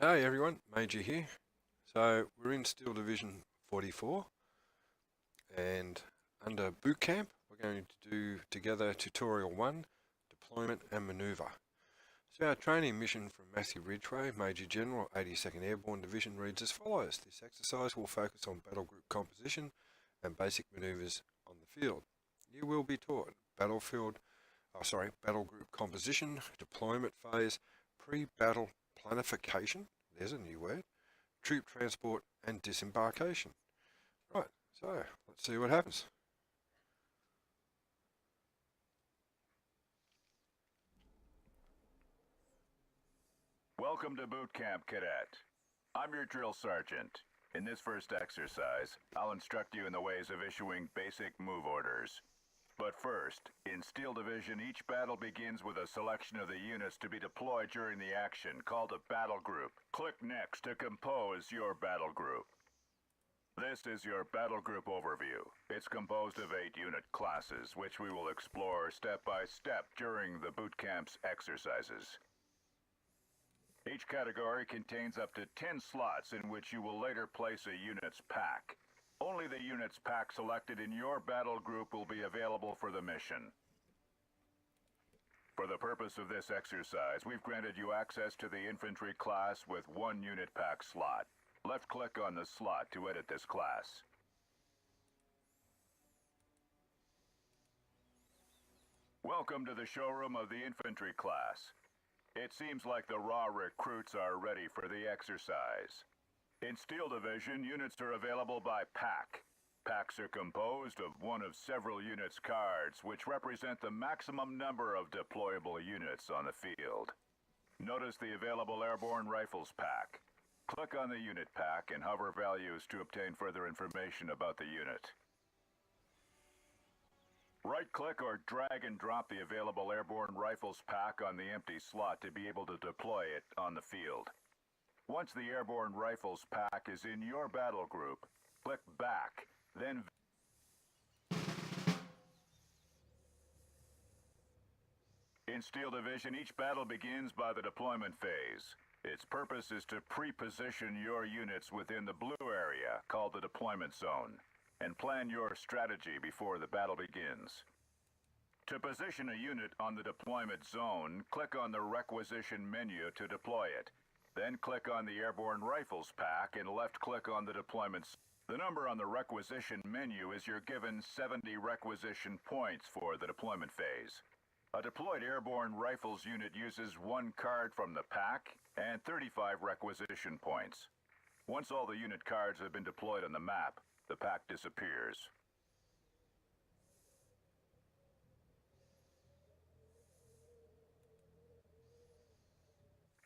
Hey everyone, Major here. So we're in Steel Division 44 and under Boot Camp we're going to do together Tutorial 1, Deployment and Manoeuvre. So our training mission from Matthew Ridgway, Major General, 82nd Airborne Division reads as follows. This exercise will focus on battle group composition and basic manoeuvres on the field. You will be taught battle group composition, deployment phase, pre-battle planification, there's a new word, troop transport and disembarkation. Right, so let's see what happens. Welcome to Boot Camp, Cadet. I'm your drill sergeant. In this first exercise, I'll instruct you in the ways of issuing basic move orders. But first, in Steel Division, each battle begins with a selection of the units to be deployed during the action, called a battle group. Click Next to compose your battle group. This is your battle group overview. It's composed of 8 unit classes, which we will explore step by step during the boot camp's exercises. Each category contains up to 10 slots in which you will later place a unit's pack. Only the unit's pack selected in your battle group will be available for the mission. For the purpose of this exercise, we've granted you access to the infantry class with 1 unit pack slot. Left-click on the slot to edit this class. Welcome to the showroom of the infantry class. It seems like the raw recruits are ready for the exercise. In Steel Division, units are available by pack. Packs are composed of one of several units' cards, which represent the maximum number of deployable units on the field. Notice the available airborne rifles pack. Click on the unit pack and hover values to obtain further information about the unit. Right-click or drag and drop the available airborne rifles pack on the empty slot to be able to deploy it on the field. Once the airborne rifles pack is in your battle group, click Back, then in Steel Division, each battle begins by the deployment phase. Its purpose is to pre-position your units within the blue area, called the deployment zone, and plan your strategy before the battle begins. To position a unit on the deployment zone, click on the requisition menu to deploy it. Then click on the airborne rifles pack and left-click on the deployment. The number on the requisition menu is your given 70 requisition points for the deployment phase. A deployed airborne rifles unit uses 1 card from the pack and 35 requisition points. Once all the unit cards have been deployed on the map, the pack disappears.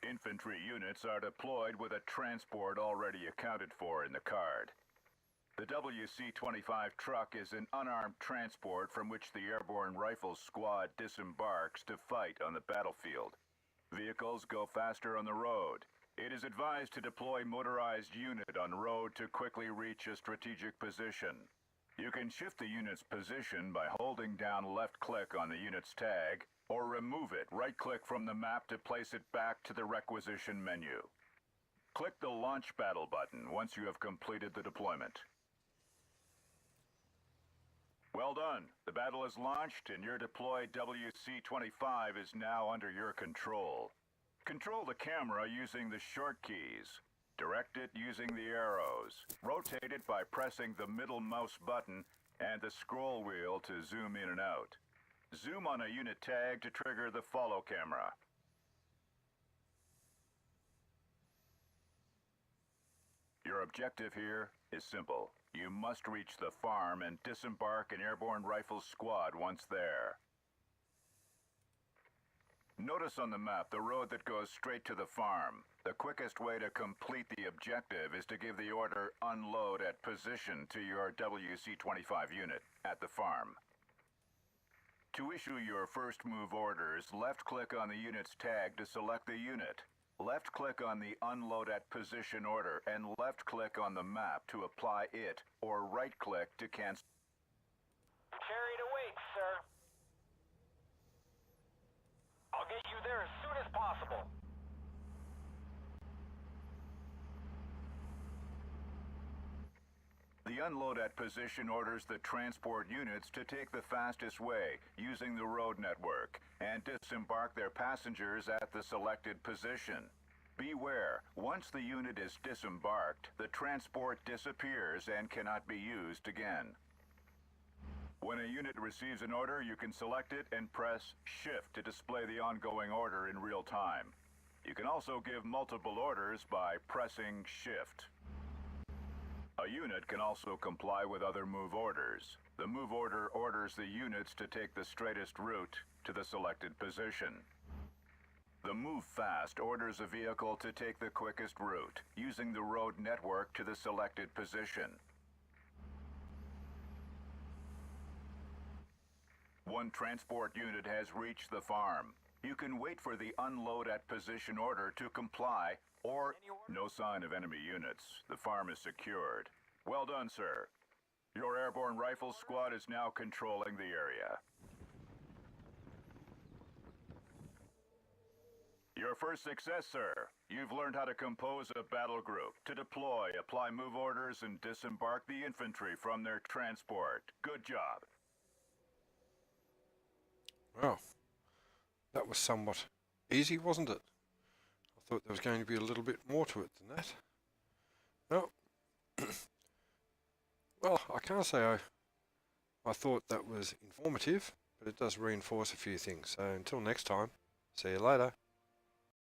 Infantry units are deployed with a transport already accounted for in the card. The WC-25 truck is an unarmed transport from which the Airborne Rifles Squad disembarks to fight on the battlefield. Vehicles go faster on the road. It is advised to deploy motorized unit on road to quickly reach a strategic position. You can shift the unit's position by holding down left-click on the unit's tag, or remove it, right-click from the map to place it back to the requisition menu. Click the Launch Battle button once you have completed the deployment. Well done. The battle is launched and your deployed WC-25 is now under your control. Control the camera using the short keys. Direct it using the arrows. Rotate it by pressing the middle mouse button and the scroll wheel to zoom in and out. Zoom on a unit tag to trigger the follow camera. Your objective here is simple. You must reach the farm and disembark an airborne rifles squad once there. Notice on the map the road that goes straight to the farm. The quickest way to complete the objective is to give the order unload at position to your WC-25 unit at the farm. To issue your first move orders, left-click on the unit's tag to select the unit. Left-click on the Unload at Position order and left-click on the map to apply it, or right-click to cancel. Cherry to wait, sir. I'll get you there as soon as possible. unload at position orders the transport units to take the fastest way using the road network and disembark their passengers at the selected position. Beware, once the unit is disembarked, the transport disappears and cannot be used again. When a unit receives an order, you can select it and press Shift to display the ongoing order in real time. You can also give multiple orders by pressing Shift. A unit can also comply with other move orders. The move order orders the units to take the straightest route to the selected position. The Move Fast orders a vehicle to take the quickest route, using the road network to the selected position. One transport unit has reached the farm. You can wait for the unload at position order to comply, or no sign of enemy units. The farm is secured. Well done, sir. Your airborne rifle squad is now controlling the area. Your first success, sir. You've learned how to compose a battle group, to deploy, apply move orders, and disembark the infantry from their transport. Good job. Well, that was somewhat easy, wasn't it? I thought there was going to be a little bit more to it than that. Well, well, I can't say I thought that was informative, but it does reinforce a few things. So until next time, see you later.